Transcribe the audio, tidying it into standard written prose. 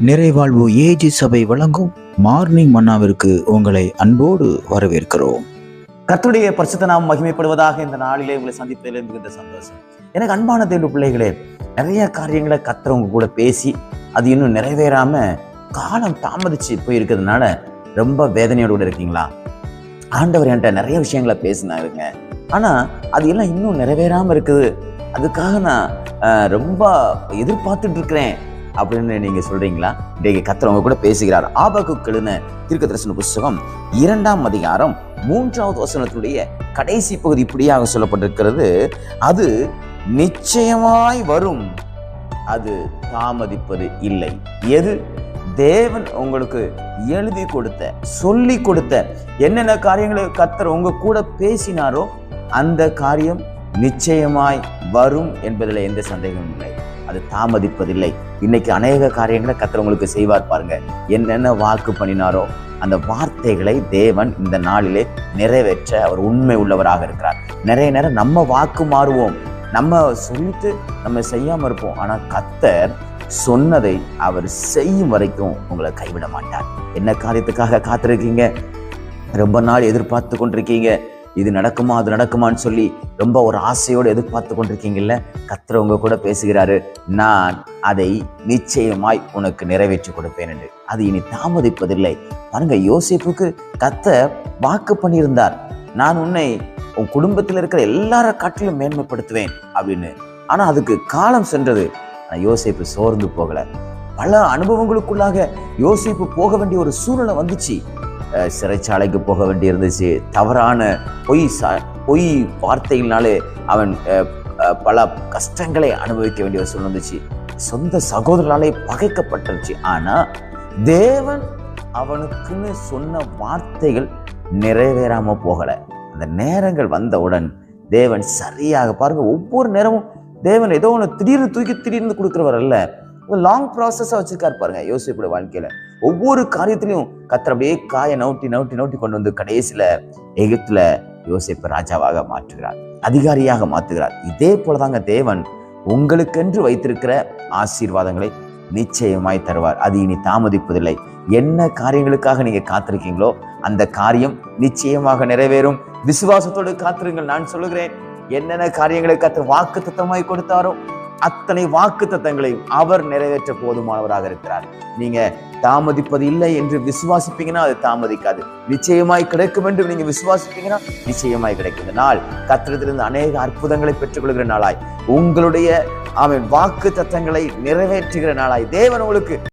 நிறைவாழ்வு AG சபை வழங்கும் morning மன்னாவிற்கு உங்களை அன்போடு வரவேற்கிறோம். கர்த்தருடைய பரிசுத்த நாமம் மகிமைப்படுவதாக. இந்த நாளிலே உங்களை சந்திப்பதில் மிகுந்த சந்தோஷம். எனக்கு அன்பான தேவ பிள்ளைகளே, நிறைய காரியங்களை கர்த்தர் கூட பேசி அது இன்னும் நிறைவேறாம காலம் தாமதிச்சு போயிருக்கிறதுனால ரொம்ப வேதனையோடு கூட இருக்கீங்களா? ஆண்டவர் என்கிட்ட நிறைய விஷயங்களை பேசினாருங்க, ஆனா அது எல்லாம் இன்னும் நிறைவேறாம இருக்குது, அதுக்காக நான் ரொம்ப எதிர்பார்த்துட்டு இருக்கிறேன் அப்படின்னு நீங்க சொல்றீங்களா? இன்றைக்கு கர்த்தர் உங்க கூட பேசுகிறார். ஆபகுக்கு எழுதின தீர்க்கதரிசன புஸ்தகம் 2ஆம் அதிகாரம் 3வது வசனத்துடைய கடைசி பகுதி இப்படியாக சொல்லப்பட்டிருக்கிறது. அது நிச்சயமாய் வரும், அது தாமதிப்பது இல்லை. எது? தேவன் உங்களுக்கு எழுதி கொடுத்த, சொல்லி கொடுத்த என்னென்ன காரியங்களை கர்த்தர் உங்க கூட பேசினாரோ அந்த காரியம் நிச்சயமாய் வரும் என்பதில் எந்த சந்தேகமும் இல்லை. அது தாமதிப்பதில்லை. இன்னைக்கு அநேக காரியங்களை கர்த்தர் உங்களுக்கு செய்வார் பாருங்க. என்னென்ன வாக்கு பண்ணினாரோ அந்த வார்த்தைகளை தேவன் இந்த நாளிலே நிறைவேற்ற அவர் உண்மை உள்ளவராக இருக்கிறார். நிறைய நேரம் நம்ம வாக்கு மாறுவோம், நம்ம சொல்லிட்டு நம்ம செய்யாம இருப்போம். ஆனா கர்த்தர் சொன்னதை அவர் செய்யும் வரைக்கும் உங்களை கைவிட மாட்டார். என்ன காரியத்துக்காக காத்திருக்கீங்க? ரொம்ப நாள் எதிர்பார்த்து கொண்டிருக்கீங்க, இது நடக்குமா அது நடக்குமான்னு சொல்லி ரொம்ப ஒரு ஆசையோடு எதிர்பார்த்து கொண்டிருக்கீங்கல்ல, கர்த்தர் உங்க கூட பேசுகிறாரு. நான் அதை நிச்சயமாய் உனக்கு நிறைவேற்றி கொடுப்பேன் என்று. அது இனி தாமதிப்பதில்லை. பாருங்க, யோசேப்புக்கு கர்த்தர் வாக்கு பண்ணியிருந்தார், நான் உன்னை உன் குடும்பத்தில் இருக்கிற எல்லார காட்டிலும் மேன்மைப்படுத்துவேன் அப்படின்னு. ஆனா அதுக்கு காலம் சென்றது. யோசேப்பு சோர்ந்து போகல. பல அனுபவங்களுக்குள்ளாக யோசேப்பு போக வேண்டிய ஒரு சூழ்நிலை வந்துச்சு. சிறைச்சாலைக்கு போக வேண்டி இருந்துச்சு. தவறான பொய் வார்த்தைகளாலே அவன் பல கஷ்டங்களை அனுபவிக்க வேண்டிய ஒரு சூழ்நிலை வந்துச்சு. சொந்த சகோதரனாலே பகைக்கப்பட்டுருச்சு. ஆனா தேவன் அவனுக்குன்னு சொன்ன வார்த்தைகள் நிறைவேறாம போகல. அந்த நேரங்கள் வந்தவுடன் தேவன் சரியாக, பாருங்க, ஒவ்வொரு நேரமும் தேவன் ஏதோ ஒன்று திடீர்னு கொடுக்குறவர் அல்ல. லாங் ப்ராசஸா வச்சிருக்காரு பாருங்க. யோசேப்புடைய வாழ்க்கையில ஒவ்வொரு காரியத்திலையும் கர்த்தர் அப்படியே காயை நவுட்டி கொண்டு வந்து கடைசியில எகிப்துல யோசேப்பு ராஜாவாக மாற்றுகிறார், அதிகாரியாக மாற்றுகிறார். இதே போலதாங்க தேவன் உங்களுக்கென்று வைத்திருக்கிற ஆசீர்வாதங்களை நிச்சயமாய் தருவார். அது இனி தாமதிப்பதில்லை. என்ன காரியங்களுக்காக நீங்க காத்திருக்கீங்களோ அந்த காரியம் நிச்சயமாக நிறைவேறும். விசுவாசத்தோடு காத்திருங்கள். நான் சொல்லுகிறேன், என்னென்ன காரியங்களை கர்த்தர் வாக்கு தத்தமாய் கொடுத்தாரோ அத்தனை வாக்கு தத்தங்களையும் அவர் நிறைவேற்ற போதுமானவராக இருக்கிறார். நீங்க தாமதிப்பது இல்லை என்று விசுவாசிப்பீங்கன்னா அது தாமதிக்காது. நிச்சயமாய் கிடைக்கும் என்று நீங்க விசுவாசிப்பீங்கன்னா நிச்சயமாய் கிடைக்கும். இந்த நாள் கர்த்தரிடத்திலிருந்து அநேக அற்புதங்களை பெற்றுக்கொள்கிற நாளாய், உங்களுடைய வாக்கு தத்தங்களை நிறைவேற்றுகிற நாளாய் தேவன் உங்களுக்கு